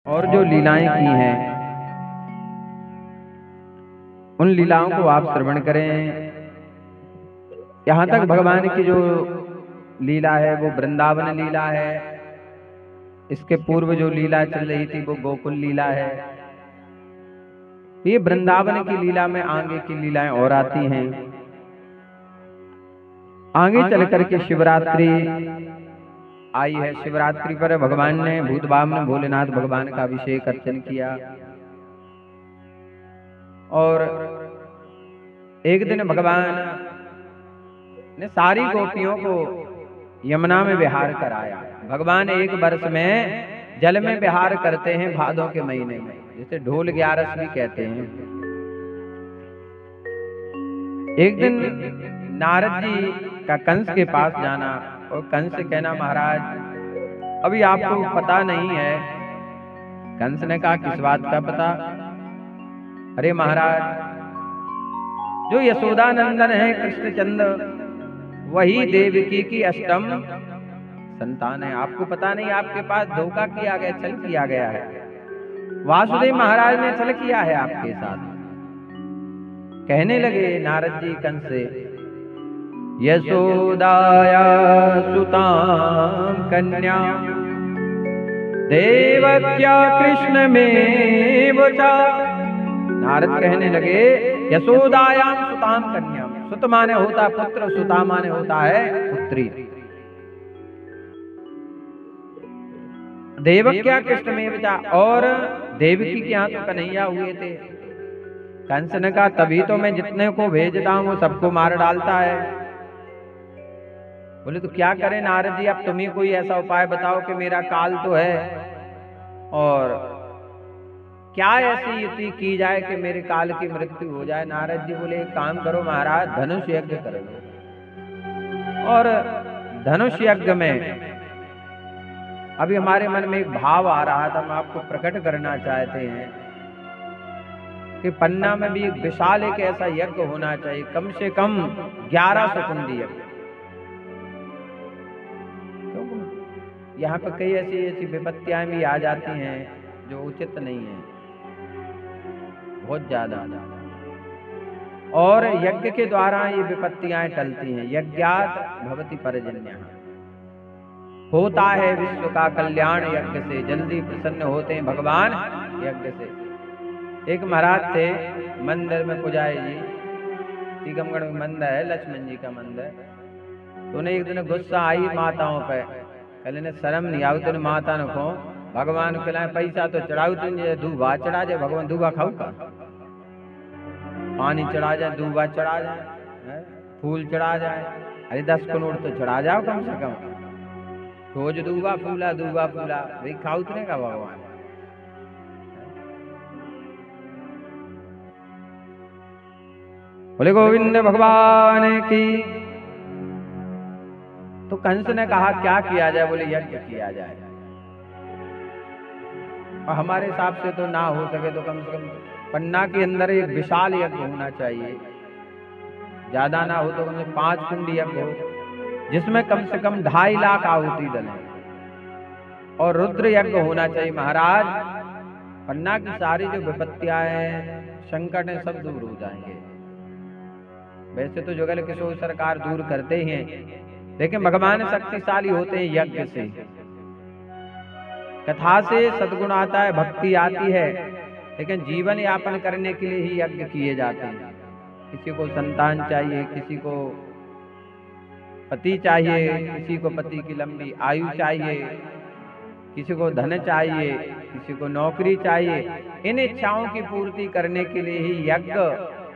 और जो लीलाएं की हैं उन लीलाओं को आप श्रवण करें। यहाँ तक भगवान की जो लीला है वो वृंदावन लीला है। इसके पूर्व जो लीला चल रही थी वो गोकुल लीला है। ये वृंदावन की लीला में आगे की लीलाएं और आती हैं। आगे चल करके शिवरात्रि आई है। शिवरात्रि पर भगवान ने भूत बामन भोलेनाथ भगवान का अभिषेक अर्चन किया। और एक दिन भगवान ने सारी गोपियों को यमुना में विहार कराया। भगवान एक वर्ष में जल में विहार करते हैं भादों के महीने में, जिसे ढोल ग्यारस भी कहते हैं। एक दिन नारद जी का कंस के पास जाना और कंस से कहना, महाराज अभी आपको पता नहीं है। कंस ने कहा, किस बात का पता? अरे महाराज, जो यशोदानंदन है कृष्णचंद्र, वही देवकी की अष्टम संतान है। आपको पता नहीं, आपके पास धोखा किया गया, छल किया गया है। वासुदेव महाराज ने छल किया है आपके साथ। कहने लगे नारद जी कंस से, यशोदाया सुतां कन्या देवक्या कृष्ण में वचा। नारद कहने लगे, यशोदायां सुतां कन्या, सुत माने होता पुत्र, सुता माने होता है पुत्री। देवक्या कृष्ण में वचा, और देवकी के यहाँ तो कन्हैया हुए थे। कंस ने कहा, तभी तो मैं जितने को भेजता हूं वो सबको मार डालता है। बोले तो क्या करें नारद जी, अब तुम ही कोई ऐसा उपाय बताओ कि मेरा काल तो है, और क्या ऐसी युक्ति की जाए कि मेरे काल की मृत्यु हो जाए। नारद जी बोले, एक काम करो महाराज, धनुष यज्ञ कर लो। और धनुष यज्ञ में अभी हमारे मन में एक भाव आ रहा था, हम आपको प्रकट करना चाहते हैं कि पन्ना में भी एक विशाल एक ऐसा यज्ञ होना चाहिए, कम से कम 11 कुंडी यज्ञ। यहाँ पर कई ऐसी ऐसी विपत्तियां भी आ जाती हैं जो उचित नहीं है, बहुत ज्यादा। और यज्ञ के द्वारा ये विपत्तियां टलती हैं। यज्ञात भवति पर्जन्यः, होता है विश्व का कल्याण यज्ञ से। जल्दी प्रसन्न होते हैं भगवान यज्ञ से। एक महाराज थे मंदिर में, पुजारी जी, टीकमगढ़ में मंदिर है, लक्ष्मण जी का मंदिर। तो उन्हें एक दिन गुस्सा आई माताओं पे, कल ने शर्म नहीं आओ तुम माता न खो, भगवान खिलाए पैसा तो चढ़ाऊ, तुम दूबा चढ़ा जाए, भगवान दूबा खाऊ का? पानी चढ़ा जाए, दूबा चढ़ा जाए, फूल चढ़ा जाए, अरे 10 करोड़ तो चढ़ा जाओ कम से कम। रोज दूबा फूला भाई खाऊ उतने का भगवान। बोले गोविंद भगवान की। तो कंस ने कहा, क्या किया जाए? बोले यज्ञ किया जाए। और हमारे हिसाब से तो ना हो सके तो कम से कम पन्ना के अंदर एक विशाल यज्ञ होना चाहिए। ज्यादा ना हो तो कम से 5 कुंडी यज्ञ हो, जिसमें कम से कम 2.5 लाख आहुति डले। और रुद्र यज्ञ होना चाहिए। महाराज, पन्ना की सारी जो विपत्तियां हैं, संकट है, सब दूर हो जाएंगे। वैसे तो जुगल किशोर सरकार दूर करते हैं, लेकिन भगवान शक्तिशाली होते हैं यज्ञ से। कथा से सद्गुण आता है, भक्ति आती है, लेकिन जीवन यापन करने के लिए ही यज्ञ किए जाते हैं। किसी को संतान चाहिए, किसी को पति चाहिए, किसी को पति की लंबी आयु चाहिए, किसी को धन चाहिए, किसी को नौकरी चाहिए। इन इच्छाओं की पूर्ति करने के लिए ही यज्ञ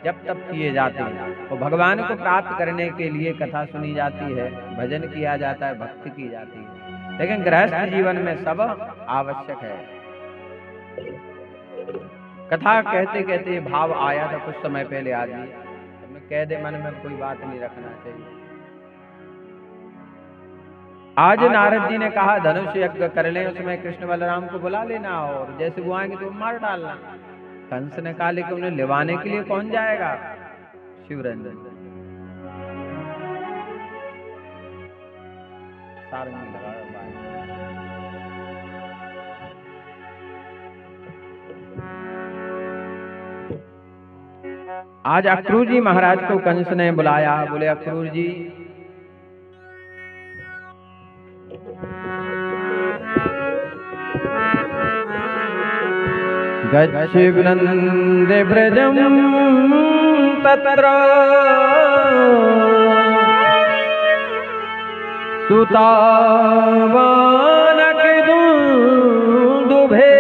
जब तब किए जाते हैं। और भगवान को प्राप्त करने के लिए कथा सुनी जाती है, भजन किया जाता है, भक्ति की जाती है। लेकिन गृहस्थ जीवन में सब आवश्यक है। कथा कहते कहते भाव आया था कुछ समय पहले आदमी, तुमने कह दे मन में कोई बात नहीं रखना चाहिए। आज नारद जी ने कहा धनुष यज्ञ कर लें, उसमें कृष्ण बलराम को बुला लेना और जैसे वो आएंगे तो मार डालना। कंस ने कहा, लेकिन उन्हें लिवाने के लिए कौन जाएगा? शिवरंजन सारंगी लगा आज अक्रूर जी महाराज को कंस ने बुलाया, बोले अक्रूर जी गच्छ वृंदे ब्रजम तत्र सुतावानक दुंदुभे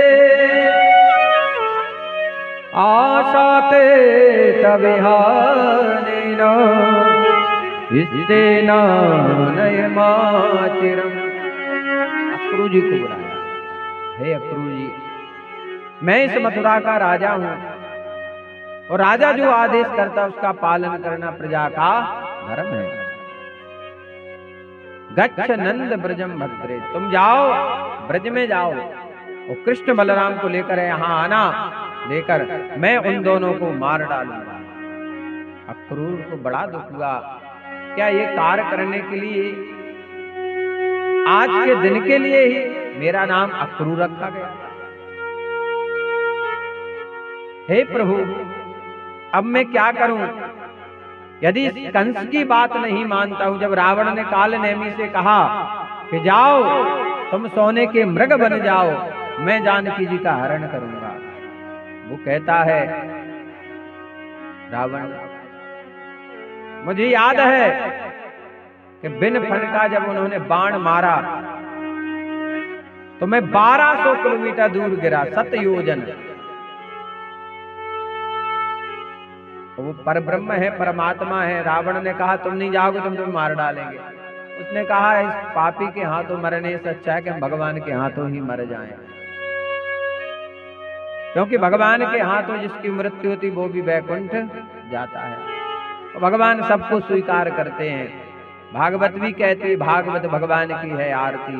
आशाते तविहानेन इस्तेन नयमाचिरम। अक्रूर जी को बुलाया, हे अक्रूर जी, मैं इस मथुरा का राजा हूं और राजा जो आदेश करता उसका पालन करना प्रजा का धर्म है। गच्छ नंद ब्रजम भद्रे, तुम जाओ ब्रज में जाओ और कृष्ण बलराम को लेकर यहाँ आना, लेकर मैं उन दोनों को मार डालूंगा। अक्रूर को बड़ा दुख हुआ, क्या ये कार्य करने के लिए आज के दिन के लिए ही मेरा नाम अक्रूर रखा गया? हे प्रभु, अब मैं क्या करूं? यदि इस कंस की बात नहीं मानता हूं, जब रावण ने काल नेमी से कहा कि जाओ तुम सोने के मृग बन जाओ, मैं जानकी जी का हरण करूंगा, वो कहता है रावण, मुझे याद है कि बिन फण का जब उन्होंने बाण मारा तो मैं 1200 किलोमीटर दूर गिरा, 7 योजन। वो परब्रह्म है, परमात्मा है। रावण ने कहा तुम नहीं जाओगे, तुम मार डालेंगे। उसने कहा इस पापी के हाथों मरने से अच्छा है कि हम भगवान के हाथों ही मर जाएं, क्योंकि भगवान के हाथों जिसकी मृत्यु होती वो भी वैकुंठ जाता है। और भगवान सबको स्वीकार करते हैं। भागवत भी कहती, भागवत भगवान की है आरती,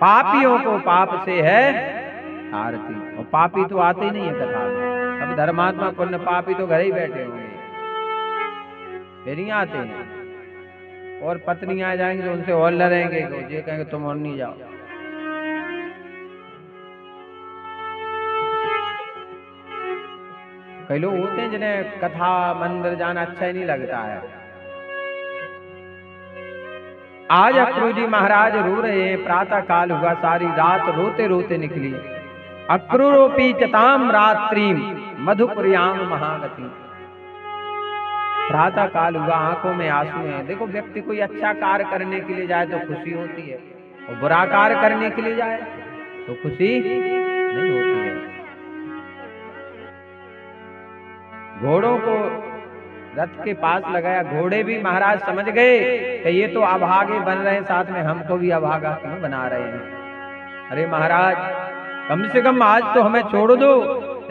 पापियों को पाप से है आरती। और पापी तो आते नहीं है कथा में, सब धर्मात्मा पुण्य पापी तो घर ही बैठे होंगे, फिर नहीं आते हैं। और पत्नियां जाएंगे तो उनसे और लड़ेंगे, ये कहेंगे तुम और नहीं जाओ। कई लोग होते हैं जिन्हें कथा मंदिर जाना अच्छा ही नहीं लगता है। आज अक्रूर जी महाराज रो रहे हैं, प्रातः काल हुआ, सारी रात रोते रोते निकली। अक्रूरोपी चताम रात्रिम मधुपुर्याम महागति। प्रातः काल हुआ, आंखों में आंसू हैं। देखो, व्यक्ति कोई अच्छा कार्य करने के लिए जाए तो खुशी होती है, और बुरा कार्य करने के लिए जाए तो खुशी नहीं होती है। घोड़ों को रथ के पास लगाया, घोड़े भी महाराज समझ गए कि ये तो अभागे बन रहे हैं, साथ में हमको भी अभागा क्यों बना रहे हैं। अरे महाराज, कम से कम आज तो हमें छोड़ दो,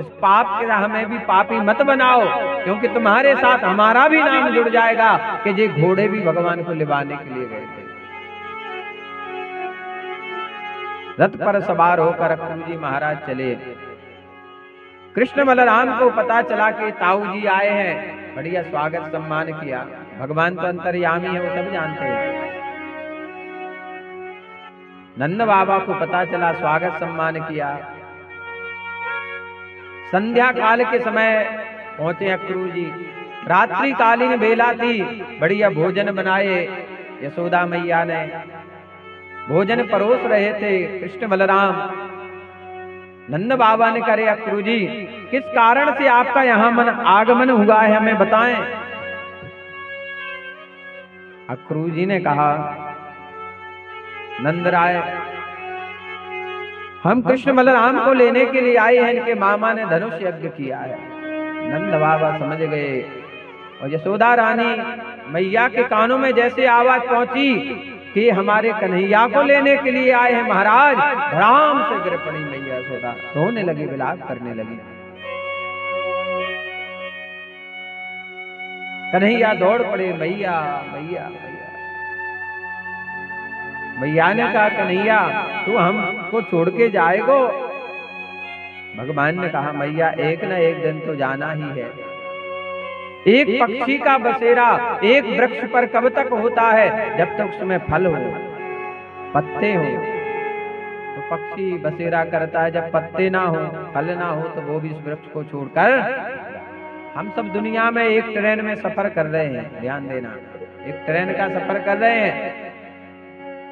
इस पाप के हमें भी पापी मत बनाओ, क्योंकि तुम्हारे साथ हमारा भी नाम जुड़ जाएगा कि ये घोड़े भी भगवान को लिबाने के लिए गए थे। रथ पर सवार होकर अक्रूर जी महाराज चले। कृष्ण बलराम को पता चला कि ताऊ जी आए हैं, बढ़िया स्वागत सम्मान किया। भगवान तो अंतर्यामी है, वो सब जानते हैं। नंद बाबा को पता चला, स्वागत सम्मान किया। संध्या काल के समय पहुंचे अक्रूर जी। रात्रि कालीन बेला थी, बढ़िया भोजन बनाए यशोदा मैया ने, भोजन परोस रहे थे कृष्ण बलराम। नंद बाबा ने करे अक्रूर जी, किस कारण से आपका यहाँ आगमन हुआ है, हमें बताएं। अक्रूर जी ने कहा, नंदराय, हम कृष्ण बलराम को लेने के लिए आए हैं, इनके मामा ने धनुष यज्ञ किया है। नंद बाबा समझ गए, और यशोदा रानी मैया के कानों में जैसे आवाज पहुंची कि हमारे कन्हैया को लेने के लिए आए हैं महाराज, धड़ाम से गिर पड़ी मैया यशोदा, रोने लगी, विलाप करने लगी। कन्हैया दौड़ पड़े, मैया मैया मैया। मैया ने कहा, कन्हैया तू हमको छोड़ के जाएगो? भगवान ने कहा, मैया एक न एक दिन तो जाना ही है। एक पक्षी का बसेरा एक वृक्ष पर कब तक होता है? जब तक उसमें फल हो, पत्ते हो। तो पक्षी बसेरा करता है, जब पत्ते ना हो, फल ना हो, तो वो भी उस वृक्ष को छोड़कर हम सब दुनिया में एक ट्रेन में सफर कर रहे हैं, ध्यान देना, एक ट्रेन का सफर कर रहे हैं।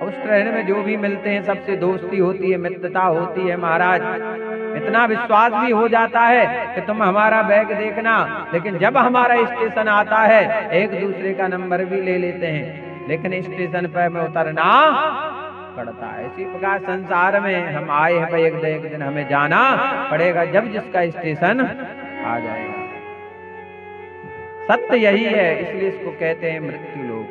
उस ट्रेन में जो भी मिलते हैं सबसे दोस्ती होती है, मित्रता होती है महाराज। इतना विश्वास भी हो जाता है कि तुम हमारा बैग देखना, लेकिन जब हमारा स्टेशन आता है एक दूसरे का नंबर भी ले लेते हैं, लेकिन स्टेशन पर में उतरना पड़ता है। इसी प्रकार संसार में हम आए हैं भाई, एक दिन हमें जाना पड़ेगा, जब जिसका स्टेशन आ जाएगा। सत्य यही है, इसलिए इसको कहते हैं मृत्यु लोक।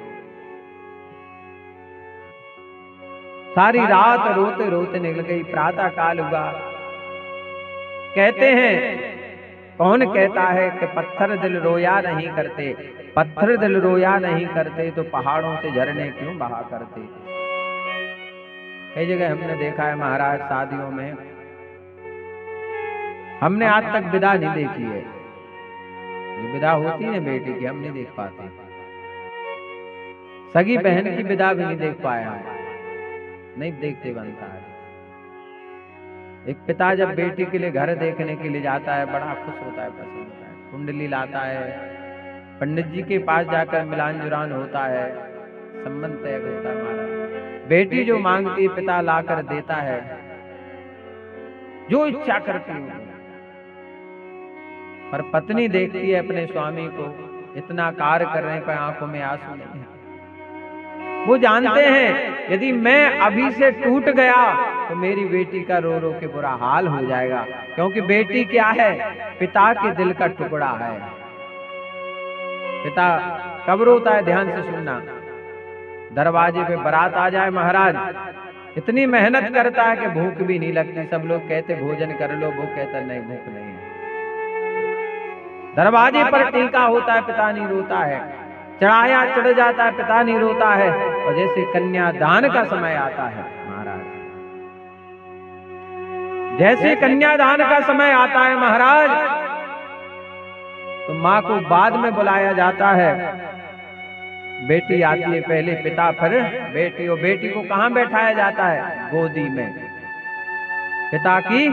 सारी रात रोते रोते निकल गई, प्रातः काल हुआ। कहते हैं, कौन कहता है कि पत्थर दिल रोया नहीं करते, पत्थर दिल रोया नहीं करते तो पहाड़ों से झरने क्यों बहा करते। कई जगह हमने देखा है महाराज, शादियों में हमने आज तक विदा नहीं देखी है। जो विदा होती है बेटी की हम नहीं देख पाते, सगी बहन की विदा भी नहीं देख पाया है, नहीं देखते बनता है। एक पिता जब बेटी के लिए घर देखने के लिए जाता है बड़ा खुश होता है, पसंद होता है, कुंडली लाता है, पंडित जी के पास जाकर मिलान जुरान होता है, संबंध तय होता है महाराज। बेटी जो मांगती पिता लाकर देता है, जो इच्छा करती है। पर पत्नी देखती है अपने स्वामी को इतना कार्य कर रहे हैं पर आंखों में आंसू नहीं है। वो जानते हैं यदि मैं अभी से टूट गया तो मेरी बेटी का रो रो के बुरा हाल हो जाएगा, क्योंकि बेटी क्या है, पिता के दिल का टुकड़ा है। पिता कब रोता है, ध्यान से सुनना। दरवाजे पे बारात आ जाए महाराज, इतनी मेहनत करता है कि भूख भी नहीं लगती। सब लोग कहते भोजन कर लो, वो कहता नहीं भूख नहीं है। दरवाजे पर टीका होता है, पिता नहीं रोता है। चढ़ाया चढ़ जाता है, पिता नहीं रोता है। और जैसे कन्यादान का समय आता है महाराज, जैसे कन्यादान का समय आता है महाराज, तो माँ को बाद में बुलाया जाता है। बेटी आती है पहले, पिता फिर बेटी। और बेटी को कहाँ बैठाया जाता है, गोदी में। पिता की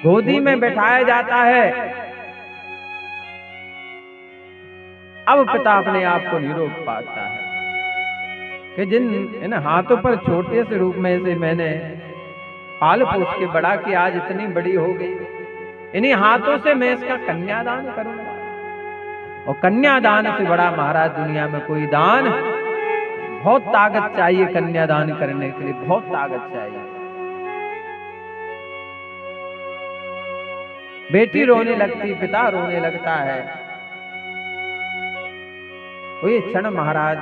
गोदी में बैठाया जाता है। अब पिता अपने आप को नहीं रोक पाता है कि जिन इन हाथों पर छोटे से रूप में से मैंने पाल पोस के बड़ा किया, आज इतनी बड़ी हो गई, इन्हीं हाथों से मैं इसका कन्यादान करूंगा। और कन्यादान से बड़ा महाराज दुनिया में कोई दान, बहुत ताकत चाहिए कन्यादान करने के लिए, बहुत ताकत चाहिए। बेटी रोने लगती, पिता रोने लगता है। वो ये क्षण महाराज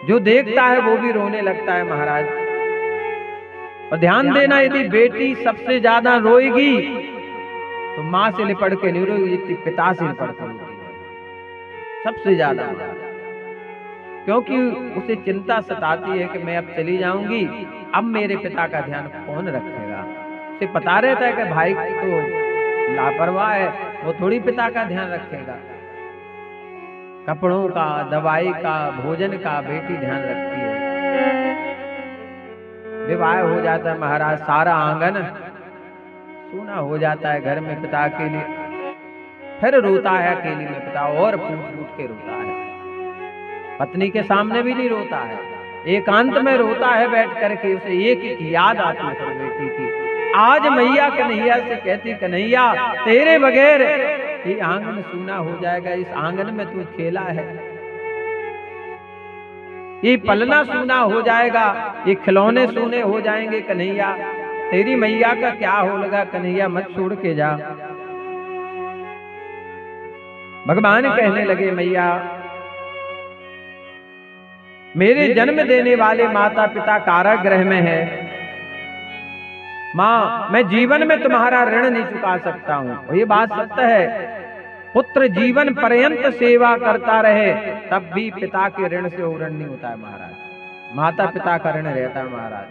जो देखता है वो भी रोने लगता है महाराज। और ध्यान देना, यदि बेटी सबसे ज्यादा रोएगी तो माँ से लिपट के नहीं रोएगी, जितनी पिता से लिपट के रोती है सबसे ज्यादा। क्योंकि उसे चिंता सताती है कि मैं अब चली जाऊंगी, अब मेरे पिता का ध्यान कौन रखेगा। उसे पता रहता है कि भाई तो लापरवाह है, वो थोड़ी पिता का ध्यान रखेगा। कपड़ों का, दवाई का, भोजन का बेटी ध्यान रखती है। विवाह हो जाता है महाराज, सारा आंगन सूना हो जाता है घर में पिता के लिए। फिर रोता है अकेली में पिता, और फूट फूट के रोता है। पत्नी के सामने भी नहीं रोता है, एकांत में रोता है बैठ करके। उसे एक याद आती है बेटी की। आज मैया कन्हैया से कहती, कन्हैया तेरे बगैर ये आंगन सूना हो जाएगा, इस आंगन में तू खेला है, ये पलना सूना हो जाएगा, ये खिलौने सूने हो जाएंगे। कन्हैया तेरी मैया का क्या होगा, कन्हैया मत छोड़ के जा। भगवान कहने लगे, मैया मेरे जन्म देने वाले माता पिता कारागृह में है, माँ मैं जीवन में तुम्हारा ऋण नहीं चुका सकता हूँ। और ये बात सत्य है, पुत्र जीवन पर्यंत सेवा करता रहे तब भी पिता के ऋण से ऋण नहीं होता है महाराज। माता पिता का ऋण रहता है महाराज।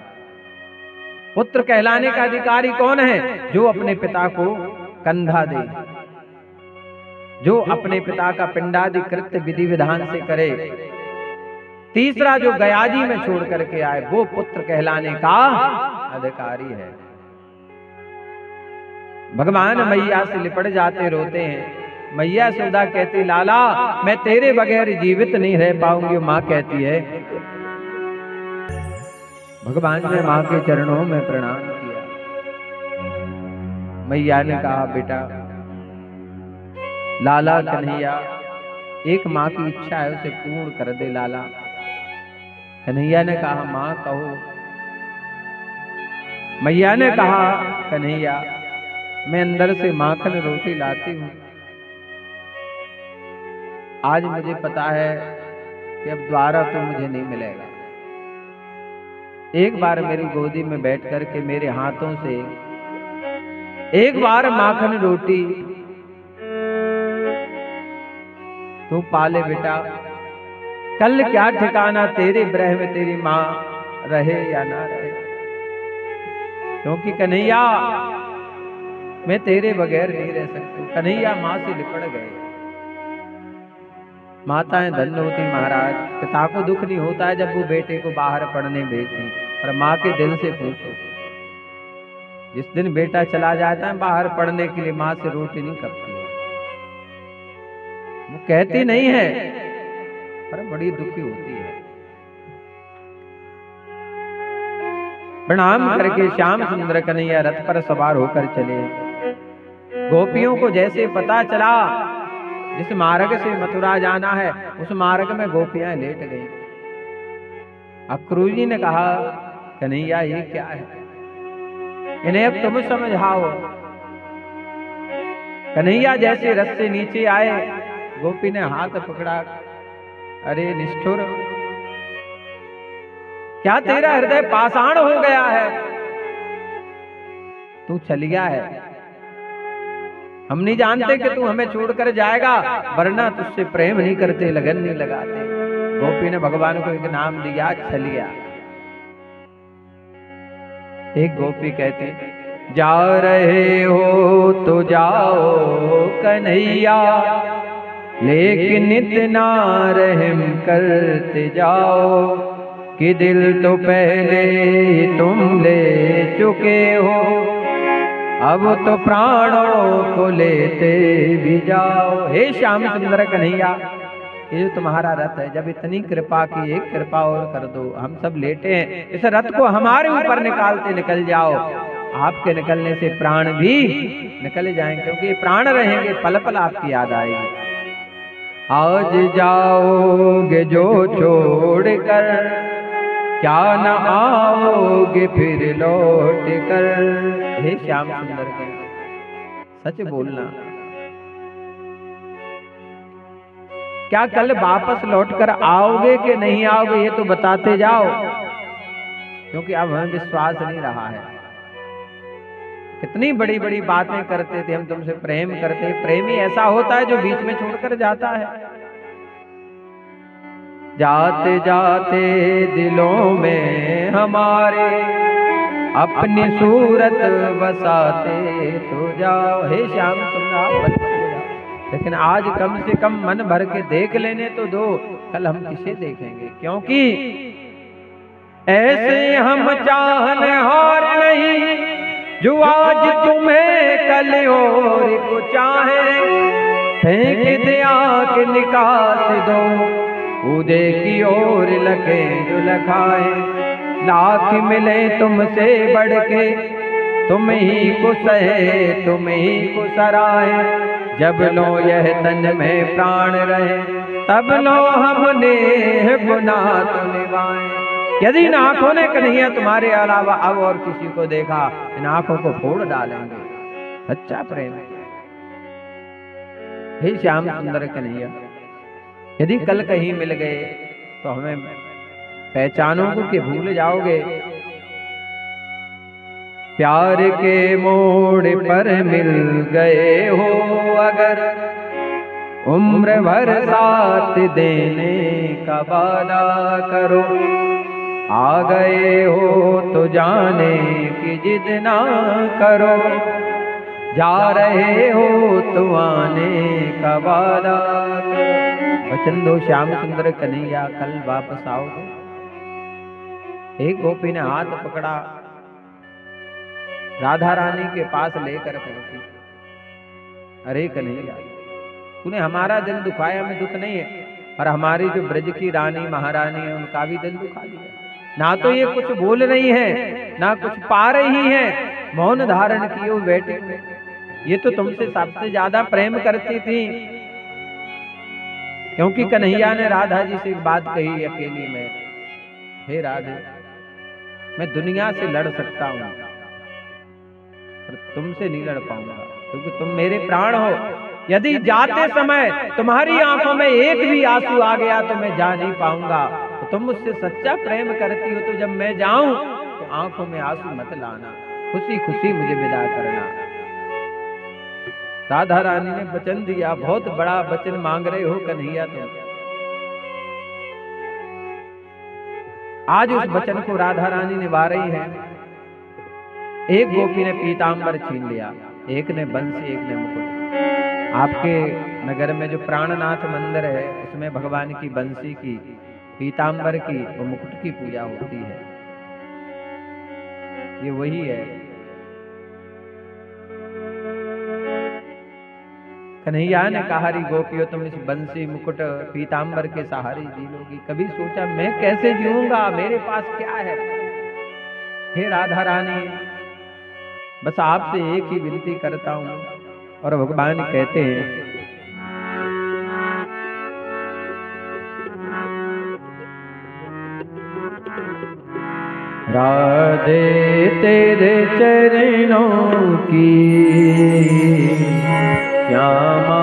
पुत्र कहलाने का अधिकारी कौन है, जो अपने पिता को कंधा दे, जो अपने पिता का पिंडादि कृत्य विधि विधान से करे। तीसरा जो गयाजी में छोड़ करके आए, वो पुत्र कहलाने का अधिकारी है। भगवान मैया से लिपट जाते, रोते हैं। मैया यशोदा कहती, लाला मैं तेरे बगैर जीवित नहीं रह पाऊंगी। माँ कहती है, भगवान ने माँ के चरणों में प्रणाम किया। मैया ने कहा, बेटा लाला कन्हैया, एक माँ की इच्छा है उसे पूर्ण कर दे लाला। कन्हैया ने कहा, माँ कहो। मैया ने कहा, कन्हैया मैं अंदर से माखन रोटी लाती हूँ। आज मुझे पता है कि अब द्वारा तो मुझे नहीं मिलेगा। एक बार मेरी गोदी में बैठ कर के मेरे हाथों से एक बार माखन रोटी तू पाले बेटा। कल क्या ठिकाना तेरे ब्रह में तेरी माँ रहे या ना रहे, क्योंकि कन्हैया मैं तेरे बगैर नहीं रह सकती। कन्हैया माँ से लिपट गए। माताएं धन्य होती महाराज, पिता को दुख नहीं होता है जब वो बेटे को बाहर पढ़ने भेजती, पर माँ के दिल से पूछो, जिस दिन बेटा चला जाता है बाहर पढ़ने के लिए, माँ से रोटी नहीं कपती है। वो कहती नहीं है पर बड़ी दुखी होती है। प्रणाम करके श्याम सुंदर कन्हैया रथ पर सवार होकर चले। गोपियों को जैसे पता चला जिस मार्ग से मथुरा जाना है, उस मार्ग में गोपियां लेट गई। अक्रूर जी ने कहा, कन्हैया ये क्या है, इन्हें अब तुम समझाओ। कन्हैया जैसे रथ से नीचे आए, गोपी ने हाथ पकड़ा, अरे निष्ठुर, क्या तेरा हृदय पाषाण हो गया है? तू छलिया है, हम नहीं जानते कि तू हमें छोड़कर जाएगा, वरना तुझसे प्रेम नहीं करते, लगन नहीं लगाते। गोपी ने भगवान को एक नाम दिया, छलिया। एक गोपी कहती, जा रहे हो तो जाओ कन्हैया, लेकिन इतना रहम करते जाओ कि दिल तो पहले तुम ले चुके हो, अब तो प्राणों को लेते भी जाओ। हे श्याम सुंदर कन्हैया, ये जो तुम्हारा रथ है, जब इतनी कृपा की, एक कृपा और कर दो, हम सब लेटे हैं, इस रथ को हमारे ऊपर निकालते निकल जाओ। आपके निकलने से प्राण भी निकल जाएंगे, क्योंकि प्राण रहेंगे पल पल आपकी याद आएगी। आज जाओगे जो छोड़ कर, क्या न आओगे फिर लौट कर। हे श्याम सुंदर के, सच बोलना, क्या कल वापस लौटकर आओगे कि नहीं आओगे, ये तो बताते जाओ, क्योंकि अब हमें विश्वास नहीं रहा है। कितनी बड़ी बड़ी बातें करते थे हम, तुमसे प्रेम करते। प्रेमी ऐसा होता है जो बीच में छोड़कर जाता है। जाते जाते दिलों में हमारे अपनी सूरत बसाते तो जाओ। हे श्याम सुंदर, लेकिन आज कम से कम मन भर के देख लेने तो दो, कल हम किसे देखेंगे, क्योंकि ऐसे हम चाहनेहार नहीं जो आज तुम्हें कल और को चाहे। फेंक दे आंख निकास दो, उदे की ओर लगे जो लखाए। लाख मिले तुमसे बढ़ के, तुम ही को सहे तुम ही को सराहे। जब लो यह तन में प्राण रहे, तब लो हमने गुनाह तो निभाए। यदि इन आंखों ने कन्हैया तुम्हारे अलावा अब और किसी को देखा, इन आंखों को फोड़ डालेंगे। सच्चा प्रेम है। हे श्याम सुंदर कन्हैया, यदि कल कहीं मिल गए तो हमें पहचानोगे कि भूल जाओगे। प्यार के मोड़ पर मिल गए हो अगर, उम्र भर साथ देने का वादा करो। आ गए हो तो जाने की जिद ना करो, जा रहे हो तो आने का वादा करो। वचन दो श्याम सुंदर कन्हैया, कल वापस आओगे। एक गोपी ने हाथ पकड़ा, राधा रानी के पास लेकर पहुंची। अरे कन्हैया, तूने हमारा दिल दुखाया, हमें दुख नहीं है, और हमारी जो ब्रज की रानी महारानी है उनका भी दिल दुखा दिया। ना तो ये कुछ बोल रही है, ना कुछ पा रही है, मौन धारण किए हुए बैठी। ये तो तुमसे सबसे ज्यादा प्रेम करती थी, क्योंकि कन्हैया ने राधा जी से एक बात कही अकेली में, हे राधे, मैं दुनिया से लड़ सकता हूं पर तुमसे नहीं लड़ पाऊंगा, क्योंकि तुम मेरे प्राण हो। यदि जाते समय तुम्हारी आंखों में एक भी आंसू आ गया तो मैं जा नहीं पाऊंगा। तो तुम मुझसे सच्चा प्रेम करती हो तो जब मैं जाऊं तो आंखों में आंसू मत लाना, खुशी खुशी मुझे विदा करना। राधा रानी ने वचन दिया, बहुत बड़ा वचन मांग रहे हो कन्हैया तुम। आज उस वचन को राधा रानी निभा रही है। एक गोपी ने पीतांबर छीन लिया, एक ने बंसी, एक ने मुकुट। आपके नगर में जो प्राणनाथ मंदिर है उसमें भगवान की बंसी की, पीतांबर की और मुकुट की पूजा होती है। ये वही है। कन्हैया ने कहा, री गोपियों, तुम इस बंसी मुकुट पीतांबर के सहारे जी लोगी। कभी सोचा मैं कैसे जीऊंगा, मेरे पास क्या है। हे राधा रानी, बस आपसे एक ही विनती करता हूं। और भगवान कहते हैं, राधे तेरे चरणों की, श्यामा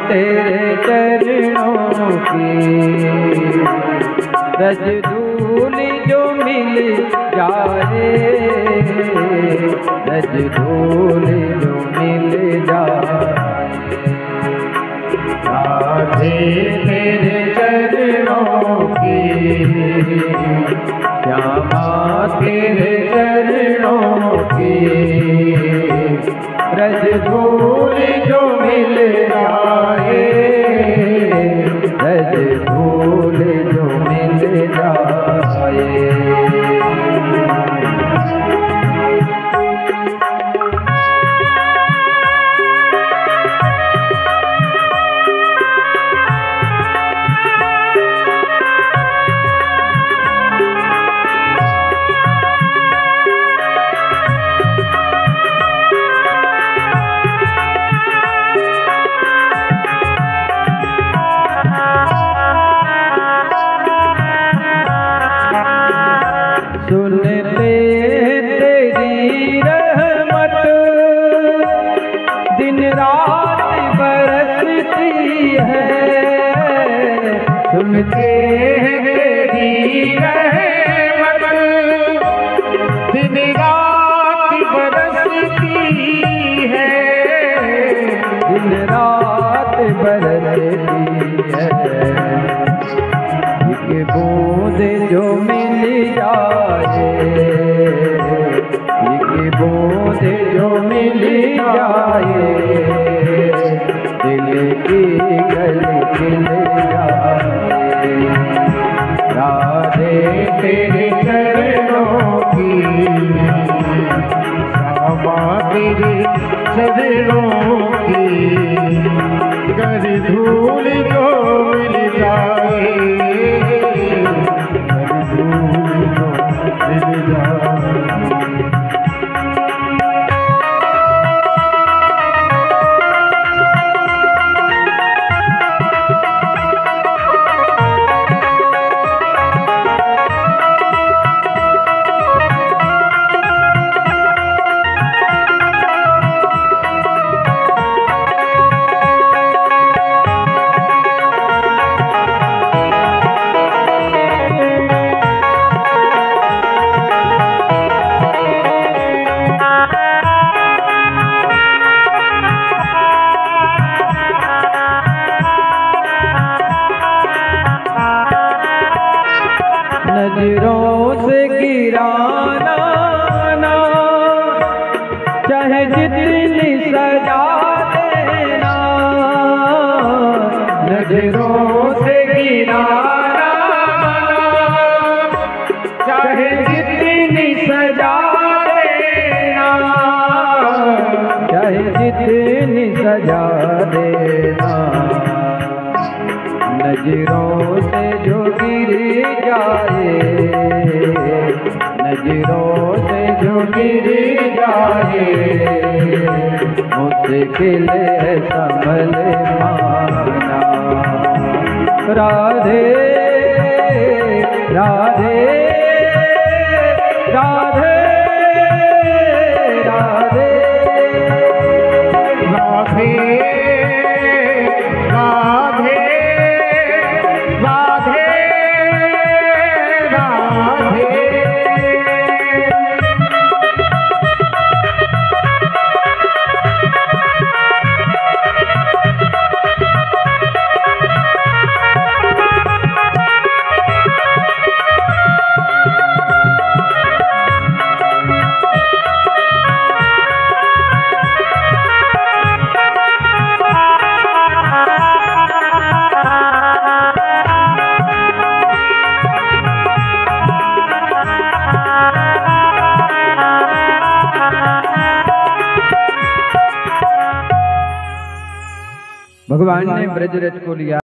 तेरे चरणों की, रज धूल जो मिल जाए, रज धूल जो मिल जाए। राधे तेरे चरणों की, श्यामा तेरे चरणों की, रज धूल जो मिल जाए, रज धूल जो मिल जाए। नजरों से गिराना ना, चाहे जितनी सजा देना, नजरों से गिराना ना, चाहे जितनी सजा देना। बजा देना, नजरों से जो गिर जाए, नजरों से जो गिर जाए, मुश्किल है संभल पाना। राधे राधे राधे राधे राधे राधे राधे राधे। भगवान ने ब्रज रज को लिया।